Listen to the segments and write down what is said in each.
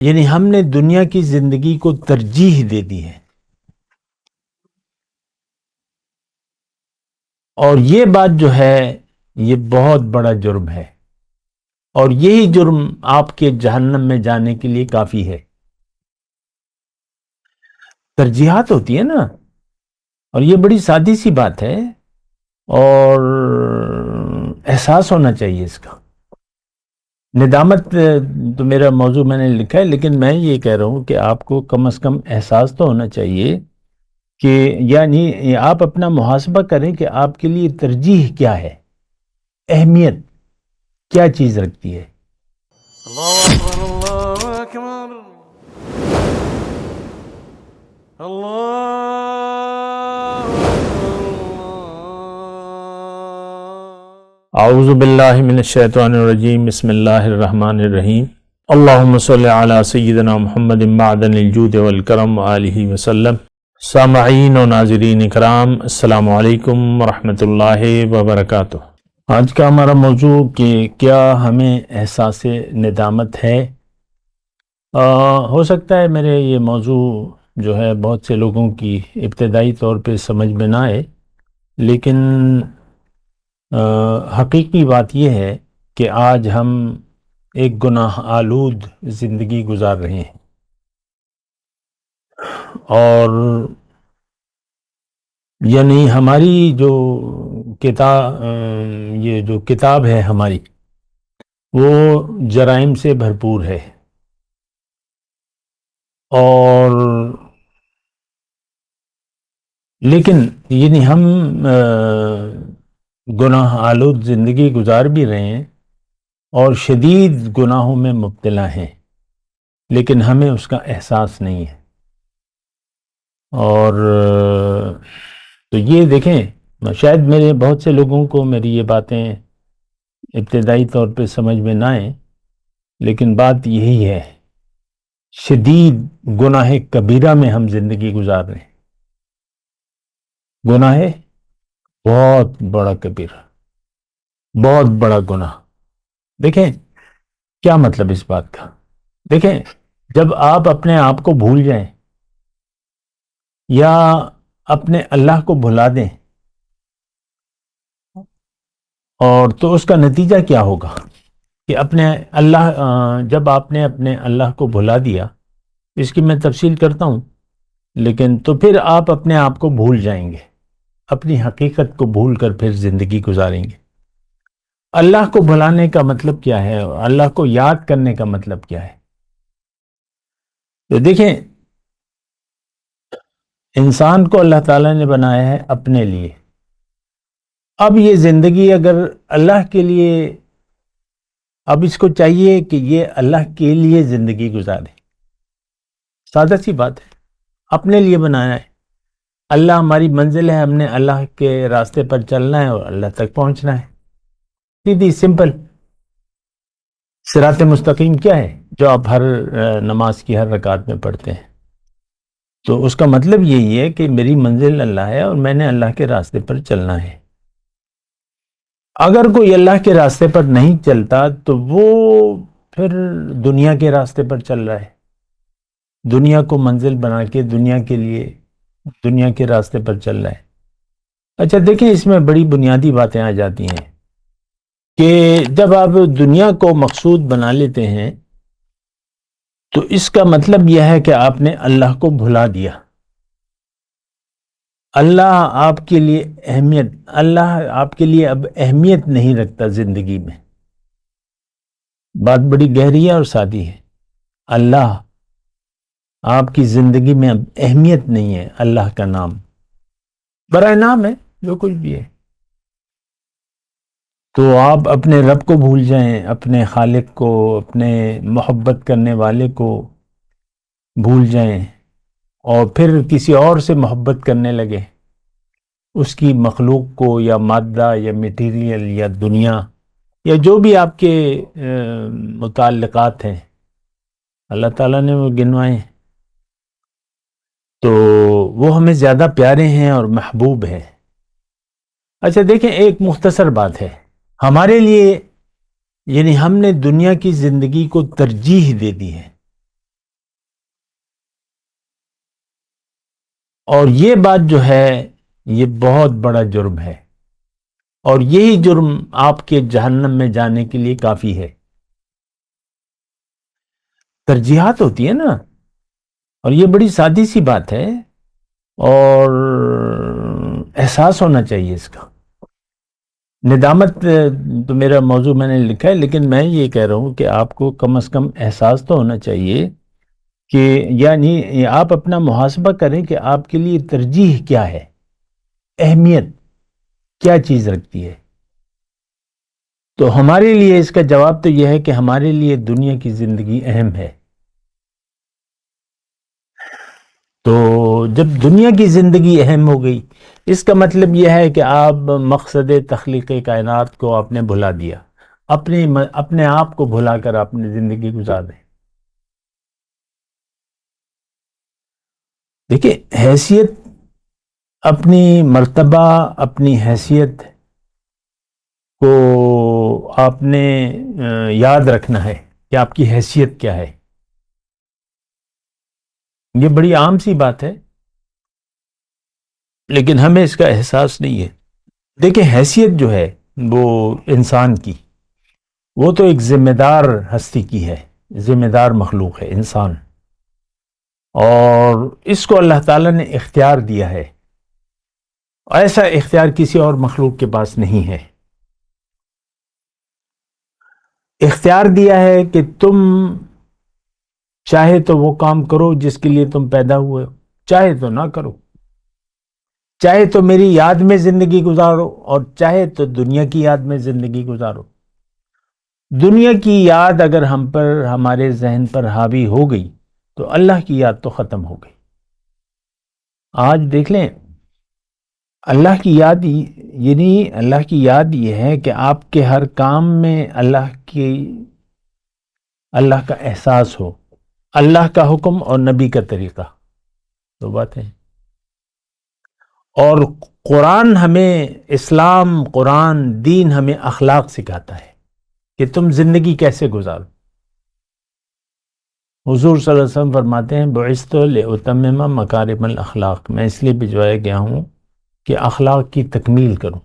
یعنی ہم نے دنیا کی زندگی کو ترجیح دے دی ہے، اور یہ بات جو ہے یہ بہت بڑا جرم ہے، اور یہی جرم آپ کے جہنم میں جانے کے لیے کافی ہے۔ ترجیحات ہوتی ہے نا، اور یہ بڑی سادی سی بات ہے، اور احساس ہونا چاہیے اس کا۔ ندامت تو میرا موضوع میں نے لکھا ہے، لیکن میں یہ کہہ رہا ہوں کہ آپ کو کم از کم احساس تو ہونا چاہیے کہ یعنی آپ اپنا محاسبہ کریں کہ آپ کے لیے ترجیح کیا ہے، اہمیت کیا چیز رکھتی ہے۔ اللہ اکبر اللہ اکبر اللہ اعوذ باللہ من الشیطان الرجیم، بسم اللہ الرحمن الرحیم۔ اللہم صلی علی سیدنا محمد معدن الجود والکرم وآلہ وسلم۔ سامعین و ناظرین اکرام، السلام علیکم ورحمۃ اللہ وبرکاتہ۔ آج کا ہمارا موضوع کہ کیا ہمیں احساس ندامت ہے۔ ہو سکتا ہے میرے یہ موضوع جو ہے بہت سے لوگوں کی ابتدائی طور پہ سمجھ میں نہ آئے، لیکن حقیقی بات یہ ہے کہ آج ہم ایک گناہ آلود زندگی گزار رہے ہیں، اور یعنی ہماری جو یہ جو کتاب ہے ہماری، وہ جرائم سے بھرپور ہے، اور لیکن یعنی ہم گناہ آلود زندگی گزار بھی رہے ہیں اور شدید گناہوں میں مبتلا ہیں، لیکن ہمیں اس کا احساس نہیں ہے۔ اور تو یہ دیکھیں، شاید میرے بہت سے لوگوں کو میری یہ باتیں ابتدائی طور پہ سمجھ میں نہ آئیں، لیکن بات یہی ہے، شدید گناہ کبیرہ میں ہم زندگی گزار رہے ہیں۔ گناہ بہت بڑا کبیرہ، بہت بڑا گناہ۔ دیکھیں کیا مطلب اس بات کا، دیکھیں جب آپ اپنے آپ کو بھول جائیں یا اپنے اللہ کو بھلا دیں، اور تو اس کا نتیجہ کیا ہوگا کہ جب آپ نے اپنے اللہ کو بھلا دیا، اس کی میں تفصیل کرتا ہوں، لیکن تو پھر آپ اپنے آپ کو بھول جائیں گے، اپنی حقیقت کو بھول کر پھر زندگی گزاریں گے۔ اللہ کو بھلانے کا مطلب کیا ہے، اللہ کو یاد کرنے کا مطلب کیا ہے؟ تو دیکھیں، انسان کو اللہ تعالیٰ نے بنایا ہے اپنے لیے۔ اب یہ زندگی اگر اللہ کے لیے، اب اس کو چاہیے کہ یہ اللہ کے لیے زندگی گزارے۔ سادہ سی بات ہے، اپنے لیے بنایا ہے۔ اللہ ہماری منزل ہے، ہم نے اللہ کے راستے پر چلنا ہے اور اللہ تک پہنچنا ہے، سیدھی سمپل۔ صراط مستقیم کیا ہے جو آپ ہر نماز کی ہر رکعت میں پڑھتے ہیں؟ تو اس کا مطلب یہی ہے کہ میری منزل اللہ ہے اور میں نے اللہ کے راستے پر چلنا ہے۔ اگر کوئی اللہ کے راستے پر نہیں چلتا تو وہ پھر دنیا کے راستے پر چل رہا ہے، دنیا کو منزل بنا کے دنیا کے لیے دنیا کے راستے پر چل رہا ہے۔ اچھا دیکھیں، اس میں بڑی بنیادی باتیں آ جاتی ہیں کہ جب آپ دنیا کو مقصود بنا لیتے ہیں تو اس کا مطلب یہ ہے کہ آپ نے اللہ کو بھلا دیا۔ اللہ آپ کے لیے اب اہمیت نہیں رکھتا زندگی میں۔ بات بڑی گہری ہے اور سادی ہے۔ اللہ آپ کی زندگی میں اب اہمیت نہیں ہے، اللہ کا نام برائے نام ہے، جو کچھ بھی ہے۔ تو آپ اپنے رب کو بھول جائیں، اپنے خالق کو، اپنے محبت کرنے والے کو بھول جائیں، اور پھر کسی اور سے محبت کرنے لگے، اس کی مخلوق کو یا مادہ یا میٹیریل یا دنیا یا جو بھی آپ کے متعلقات ہیں، اللہ تعالیٰ نے وہ گنوائے، تو وہ ہمیں زیادہ پیارے ہیں اور محبوب ہیں۔ اچھا دیکھیں، ایک مختصر بات ہے ہمارے لیے، یعنی ہم نے دنیا کی زندگی کو ترجیح دے دی ہے، اور یہ بات جو ہے یہ بہت بڑا جرم ہے، اور یہی جرم آپ کے جہنم میں جانے کے لیے کافی ہے۔ ترجیحات ہوتی ہے نا، اور یہ بڑی سادی سی بات ہے، اور احساس ہونا چاہیے اس کا۔ ندامت تو میرا موضوع میں نے لکھا ہے، لیکن میں یہ کہہ رہا ہوں کہ آپ کو کم از کم احساس تو ہونا چاہیے کہ یعنی آپ اپنا محاسبہ کریں کہ آپ کے لیے ترجیح کیا ہے، اہمیت کیا چیز رکھتی ہے۔ تو ہمارے لیے اس کا جواب تو یہ ہے کہ ہمارے لیے دنیا کی زندگی اہم ہے۔ تو جب دنیا کی زندگی اہم ہو گئی، اس کا مطلب یہ ہے کہ آپ مقصد تخلیق کائنات کو آپ نے بھلا دیا، اپنے آپ کو بھلا کر اپنی زندگی گزار دیں۔ دیکھیں، حیثیت، اپنی مرتبہ، اپنی حیثیت کو آپ نے یاد رکھنا ہے کہ آپ کی حیثیت کیا ہے۔ یہ بڑی عام سی بات ہے، لیکن ہمیں اس کا احساس نہیں ہے۔ دیکھیں، حیثیت جو ہے وہ انسان کی، وہ تو ایک ذمہ دار ہستی کی ہے، ذمہ دار مخلوق ہے انسان، اور اس کو اللہ تعالیٰ نے اختیار دیا ہے۔ ایسا اختیار کسی اور مخلوق کے پاس نہیں ہے۔ اختیار دیا ہے کہ تم چاہے تو وہ کام کرو جس کے لیے تم پیدا ہوئے ہو، چاہے تو نہ کرو، چاہے تو میری یاد میں زندگی گزارو، اور چاہے تو دنیا کی یاد میں زندگی گزارو۔ دنیا کی یاد اگر ہم پر، ہمارے ذہن پر حاوی ہو گئی تو اللہ کی یاد تو ختم ہو گئی۔ آج دیکھ لیں، اللہ کی یاد، یعنی اللہ کی یاد یہ ہے کہ آپ کے ہر کام میں اللہ کا احساس ہو، اللہ کا حکم اور نبی کا طریقہ، دو باتیں۔ اور قرآن ہمیں، اسلام، قرآن، دین ہمیں اخلاق سکھاتا ہے کہ تم زندگی کیسے گزارو۔ حضور صلی اللہ علیہ وسلم فرماتے ہیں، بعثت لأتمم مکارم الاخلاق، میں اس لیے بھجوایا گیا ہوں کہ اخلاق کی تکمیل کروں۔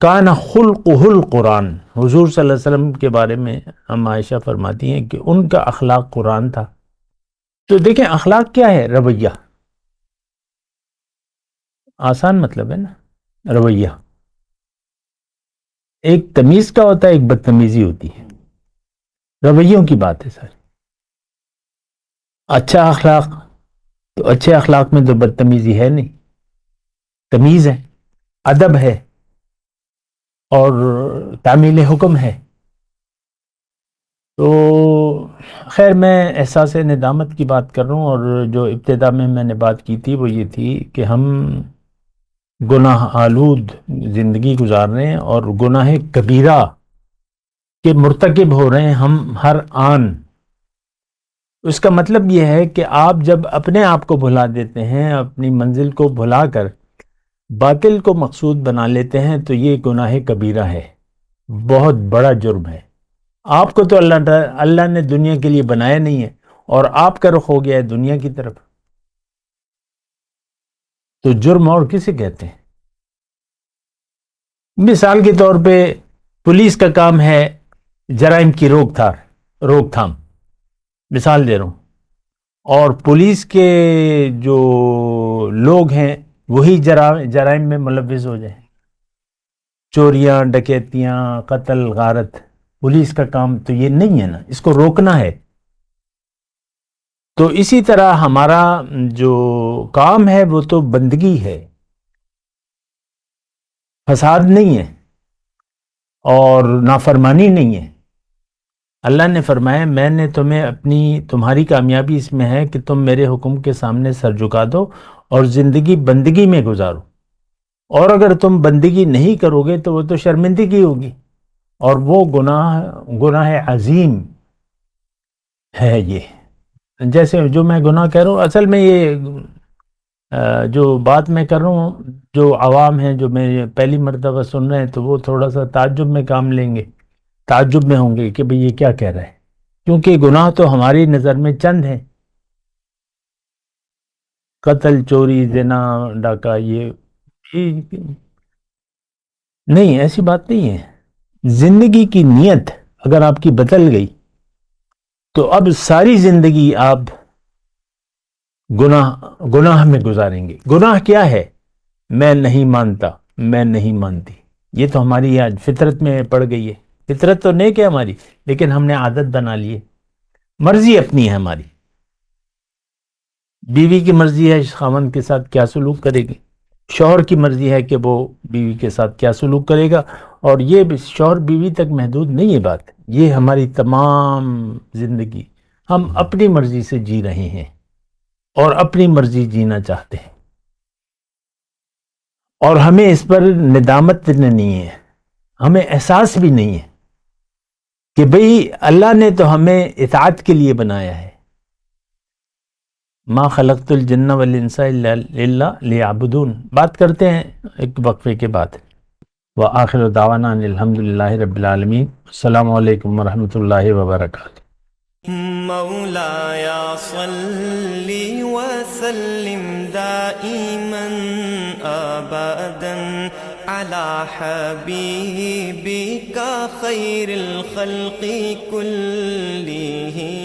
کان خلقہ القرآن، حضور صلی اللہ علیہ وسلم کے بارے میں ہم عائشہ فرماتی ہیں کہ ان کا اخلاق قرآن تھا۔ تو دیکھیں، اخلاق کیا ہے؟ رویہ، آسان مطلب ہے نا، رویہ۔ ایک تمیز کا ہوتا ہے، ایک بدتمیزی ہوتی ہے، رویوں کی بات ہے سر۔ اچھا اخلاق، تو اچھے اخلاق میں تو بدتمیزی ہے نہیں، تمیز ہے، ادب ہے، اور تعمیل حکم ہے۔ تو خیر، میں احساس ندامت کی بات کر رہا ہوں، اور جو ابتدا میں نے بات کی تھی وہ یہ تھی کہ ہم گناہ آلود زندگی گزار رہے ہیں، اور گناہ کبیرہ کے مرتکب ہو رہے ہیں ہم ہر آن۔ اس کا مطلب یہ ہے کہ آپ جب اپنے آپ کو بھلا دیتے ہیں، اپنی منزل کو بھلا کر باطل کو مقصود بنا لیتے ہیں، تو یہ گناہ کبیرہ ہے، بہت بڑا جرم ہے۔ آپ کو تو اللہ نے دنیا کے لیے بنایا نہیں ہے، اور آپ کا رخ ہو گیا ہے دنیا کی طرف، تو جرم اور کسے کہتے ہیں؟ مثال کے طور پہ پولیس کا کام ہے جرائم کی روک تھام، مثال دے رہا ہوں، اور پولیس کے جو لوگ ہیں وہی جرائم میں ملوث ہو جائیں، چوریاں، ڈکیتیاں، قتل، غارت۔ پولیس کا کام تو یہ نہیں ہے نا، اس کو روکنا ہے۔ تو اسی طرح ہمارا جو کام ہے وہ تو بندگی ہے، فساد نہیں ہے اور نافرمانی نہیں ہے۔ اللہ نے فرمایا، میں نے تمہاری کامیابی اس میں ہے کہ تم میرے حکم کے سامنے سر جھکا دو اور زندگی بندگی میں گزارو، اور اگر تم بندگی نہیں کرو گے تو وہ تو شرمندگی ہوگی، اور وہ گناہ عظیم ہے۔ یہ جیسے جو میں گناہ کہہ رہا ہوں، اصل میں یہ جو بات میں کر رہا ہوں، جو عوام ہیں جو میں پہلی مرتبہ سن رہے ہیں، تو وہ تھوڑا سا تعجب میں کام لیں گے، تعجب میں ہوں گے کہ بھئی یہ کیا کہہ رہا ہے، کیونکہ گناہ تو ہماری نظر میں چند ہیں۔ قتل، چوری، زنا، ڈاکہ، یہ نہیں، ایسی بات نہیں ہے۔ زندگی کی نیت اگر آپ کی بدل گئی تو اب ساری زندگی آپ گناہ میں گزاریں گے۔ گناہ کیا ہے؟ میں نہیں مانتا، میں نہیں مانتی، یہ تو ہماری آج فطرت میں پڑ گئی ہے۔ فطرت تو نیک ہے ہماری، لیکن ہم نے عادت بنا لی ہے۔ مرضی اپنی ہے ہماری، بیوی کی مرضی ہے خاوند کے ساتھ کیا سلوک کرے گی، شوہر کی مرضی ہے کہ وہ بیوی کے ساتھ کیا سلوک کرے گا، اور یہ بھی شوہر بیوی تک محدود نہیں ہے بات، یہ ہماری تمام زندگی ہم اپنی مرضی سے جی رہے ہیں اور اپنی مرضی جینا چاہتے ہیں، اور ہمیں اس پر ندامت نہیں ہے، ہمیں احساس بھی نہیں ہے کہ بھئی اللہ نے تو ہمیں اطاعت کے لیے بنایا ہے۔ ما خلقت الجن والانس الا لیعبدون، بات کرتے ہیں ایک وقفے کے بعد۔ وآخر دعوانا ان الحمدللہ رب العالمین۔ السلام علیکم ورحمۃ اللہ وبرکاتہ۔ مولاي صل وسلم دائما ابدا على حبيبك خير الخلق كلهم